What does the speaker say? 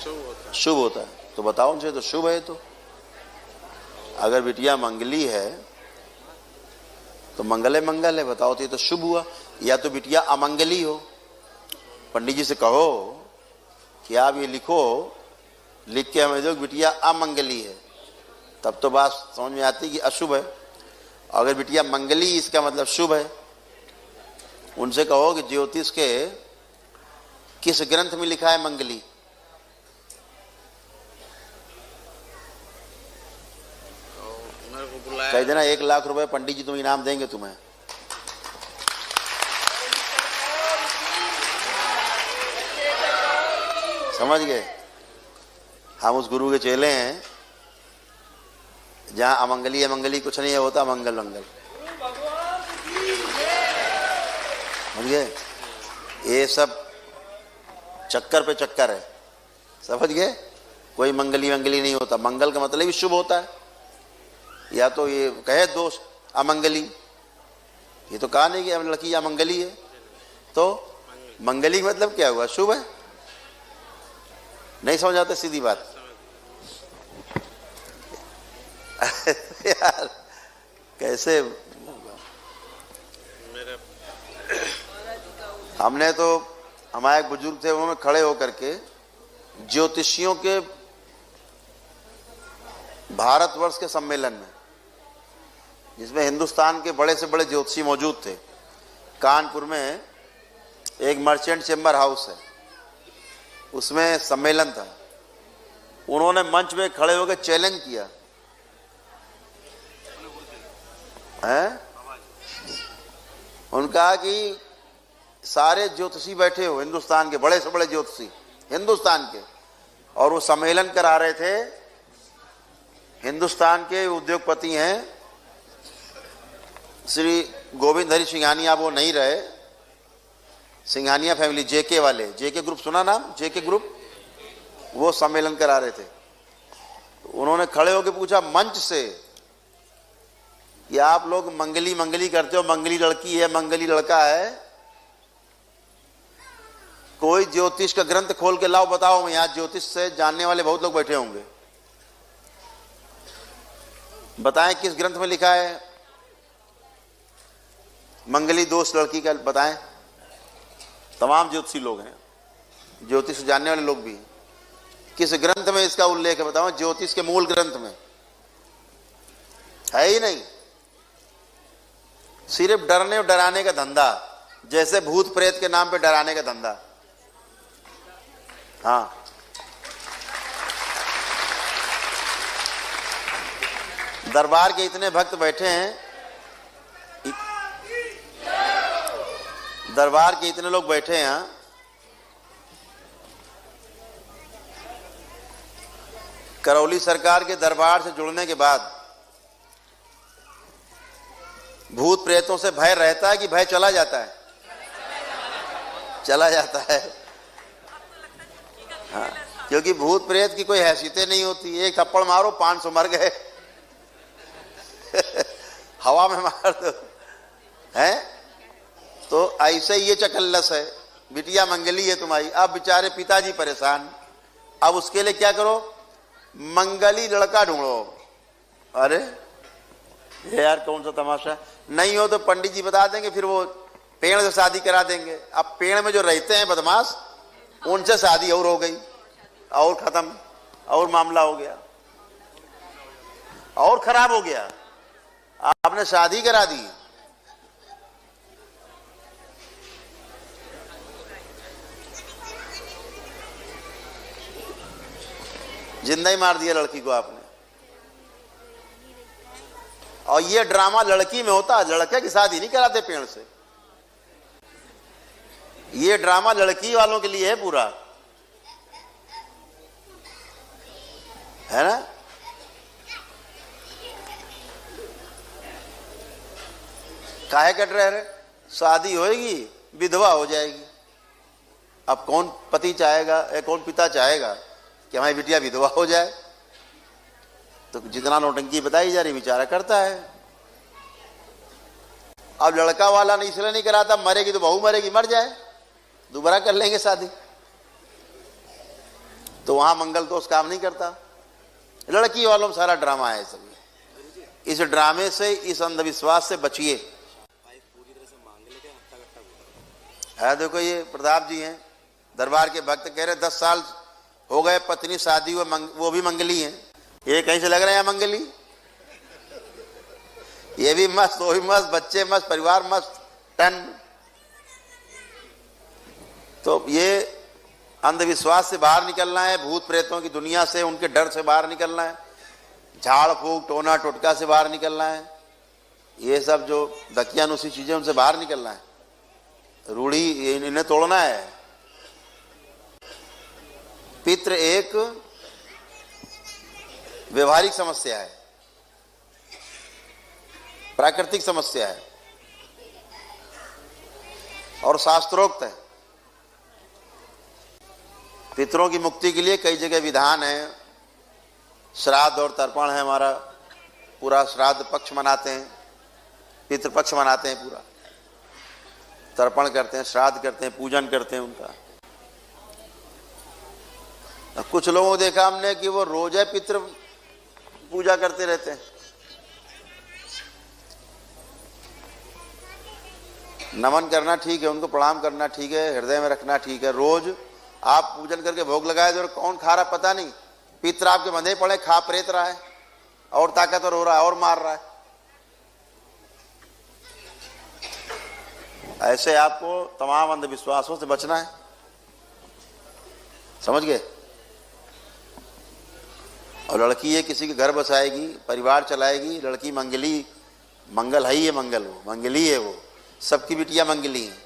शुभ होता है। तो बताओ उनसे, तो शुभ है। तो अगर बिटिया मंगली है तो मंगल है, मंगल है, बताओ तो ये तो शुभ हुआ। या तो बिटिया अमंगली हो, पंडित जी से कहो कि आप ये लिखो, लिख के हमें दो बिटिया अमंगली है, तब तो बात समझ में आती कि अशुभ है। अगर बिटिया मंगली इसका मतलब शुभ है। उनसे कहो कि ज्योतिष के किस ग्रंथ में लिखा है मंगली। कह देना 1 लाख रुपए पंडित जी तुम इनाम देंगे तुम्हें। समझ गए? हम उस गुरु के चेले हैं जहां अमंगली अमंगली कुछ नहीं है, होता मंगल मंगल। समझ गए? ये सब चक्कर पे चक्कर है, समझ गए? कोई मंगली मंगली नहीं होता। मंगल का मतलब ही शुभ होता है। या तो ये कहे दोष अमंगली, ये तो कहा नहीं कि लड़की अमंगली है, तो मंगली मतलब क्या हुआ? शुभ है। नहीं समझ आते सीधी बात। यार कैसे हमने तो, हमारे एक बुजुर्ग थे, उन्होंने खड़े होकर के ज्योतिषियों के भारतवर्ष के सम्मेलन में, जिसमें हिंदुस्तान के बड़े से बड़े ज्योतिषी मौजूद थे, कानपुर में एक मर्चेंट चेंबर हाउस है, उसमें सम्मेलन था। उन्होंने मंच में खड़े होकर चैलेंज किया है। उन्होंने कहा कि सारे ज्योतिषी बैठे हो, हिंदुस्तान के बड़े से बड़े ज्योतिषी हिंदुस्तान के, और वो सम्मेलन करा रहे थे। हिंदुस्तान के उद्योगपति हैं श्री गोविंद हरि सिंघानिया, वो नहीं रहे, सिंघानिया फैमिली, जेके वाले, जेके ग्रुप सुना नाम? जेके ग्रुप, वो सम्मेलन करा रहे थे। उन्होंने खड़े होकर पूछा मंच से कि आप लोग मंगली मंगली करते हो, मंगली लड़की है, मंगली लड़का है, कोई ज्योतिष का ग्रंथ खोल के लाओ, बताओ। मैं यहां ज्योतिष से जानने वाले बहुत लोग बैठे होंगे, बताएं किस ग्रंथ में लिखा है मंगली दोष लड़की का, बताएं। तमाम ज्योतिषी लोग हैं, ज्योतिष जानने वाले लोग भी हैं। किस ग्रंथ में इसका उल्लेख है बताओ? ज्योतिष के मूल ग्रंथ में है ही नहीं। सिर्फ डरने और डराने का धंधा, जैसे भूत प्रेत के नाम पे डराने का धंधा। हाँ, दरबार के इतने भक्त बैठे हैं, दरबार के इतने लोग बैठे हैं, करौली सरकार के दरबार से जुड़ने के बाद भूत प्रेतों से भय रहता है कि भय चला जाता है? चला जाता है। हाँ, क्योंकि भूत प्रेत की कोई हैसियतें नहीं होती। एक थप्पड़ मारो 500 मर गए। हवा में मार दो, है? तो ऐसे ये चकल्लस है। बिटिया मंगली है तुम्हारी, अब बेचारे पिताजी परेशान। अब उसके लिए क्या करो? मंगली लड़का ढूंढो। अरे ये यार कौन सा तमाशा। नहीं हो तो पंडित जी बता देंगे, फिर वो पेड़ से शादी करा देंगे। अब पेड़ में जो रहते हैं बदमाश, उनसे शादी और हो गई, और खत्म, और मामला हो गया, और खराब हो गया। आपने शादी करा दी, जिंदा ही मार दिया लड़की को आपने। और ये ड्रामा लड़की में होता है, लड़के की शादी नहीं कराते पेड़ से। ये ड्रामा लड़की वालों के लिए है पूरा, है ना? काहे कट रहे? शादी होएगी, विधवा हो जाएगी। अब कौन पति चाहेगा, कौन पिता चाहेगा कि हमारी बिटिया विधवा हो जाए? तो जितना नौटंकी बताई जा रही बेचारा करता है। अब लड़का वाला नहीं, इसलिए नहीं कराता, मरेगी तो बहू मरेगी, मर जाए, दोबारा कर लेंगे शादी। तो वहां मंगल दोष काम नहीं करता। लड़की वालों में सारा ड्रामा है सब। इस ड्रामे से, इस अंधविश्वास से बचिए। है देखो ये प्रताप जी हैं, दरबार के भक्त, कह रहे 10 साल हो गए पत्नी शादी हुए, वो भी मंगली हैं। ये कहीं से लग रहे हैं मंगली? ये भी मस्त, वो भी मस्त, बच्चे मस्त, परिवार मस्त, टन। तो ये अंधविश्वास से बाहर निकलना है, भूत प्रेतों की दुनिया से, उनके डर से बाहर निकलना है, झाड़ फूक टोना टोटका से बाहर निकलना है, ये सब जो दकियानुसी चीजें उनसे बाहर निकलना है, रूढ़ी इन्हें तोड़ना है। पितृ एक व्यवहारिक समस्या है, प्राकृतिक समस्या है और शास्त्रोक्त है। पितरों की मुक्ति के लिए कई जगह विधान है। श्राद्ध और तर्पण है, हमारा पूरा श्राद्ध पक्ष मनाते हैं, पितृपक्ष मनाते हैं, पूरा तर्पण करते हैं, श्राद्ध करते हैं, पूजन करते हैं उनका। कुछ लोगों को देखा हमने कि वो रोज है पितृ पूजा करते रहते हैं। नमन करना ठीक है, उनको प्रणाम करना ठीक है, हृदय में रखना ठीक है। रोज आप पूजन करके भोग लगाए तो कौन खा रहा पता नहीं, पितर आपके बंधे पड़े, खा प्रेत रहा है और ताकतवर हो रहा है और मार रहा है। ऐसे आपको तमाम अंधविश्वासों से बचना है, समझ गए। और लड़की ये किसी के घर बसाएगी, परिवार चलाएगी, लड़की मंगली, मंगल है ही है, मंगल वो मंगली है, वो सबकी बिटिया मंगली है।